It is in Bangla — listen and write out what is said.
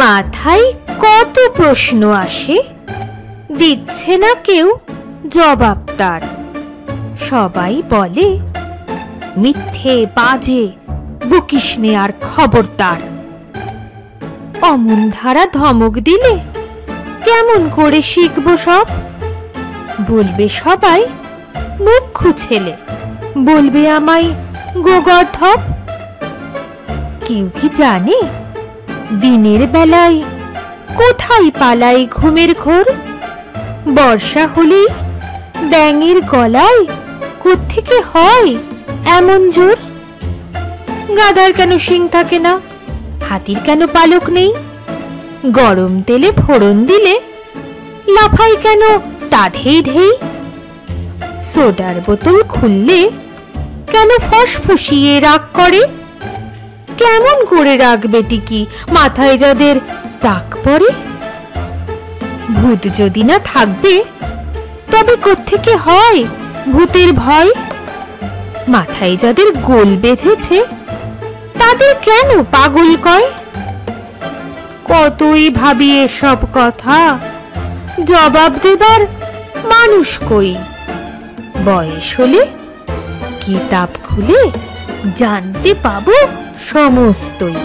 মাথায় কত প্রশ্ন আসে, দিচ্ছে না কেউ জবাব তার। সবাই বলে, মিথ্যে বাজে বকিস নে আর খবরদার। অমন ধারা ধমক দিলে কেমন করে শিখব সব? বলবে সবাই মুখ্য ছেলে, বলবে আমায় গোগর্ধব। কেউ কি জানে দিনের বেলায় কোথায় পালাই ঘুমের ঘোর? বর্ষা হলেই ব্যাঙের গলায় কোত্থেকে হয় এমন জোর? গাধার কেন শিং থাকে না, হাতির কেন পালক নেই? গরম তেলে ফোড়ন দিলে লাফাই কেন তাধেই ঢেই? সোডার বোতল খুললে কেন ফসফসিয়ে রাগ করে? কেমন করে রাখবে টিকি মাথায় যাদের টাক পড়ে? ভূত যদি না থাকবে তবে কোত্থেকে হয় ভূতের ভয়? মাথায় যাদের গোল বেঁধেছে তাদের কেন পাগল কয়? কতই ভাবি এসব কথা, জবাব দেবার মানুষ কই? বয়স হলে কিতাব খুলে জানতে পাবো সমস্তই।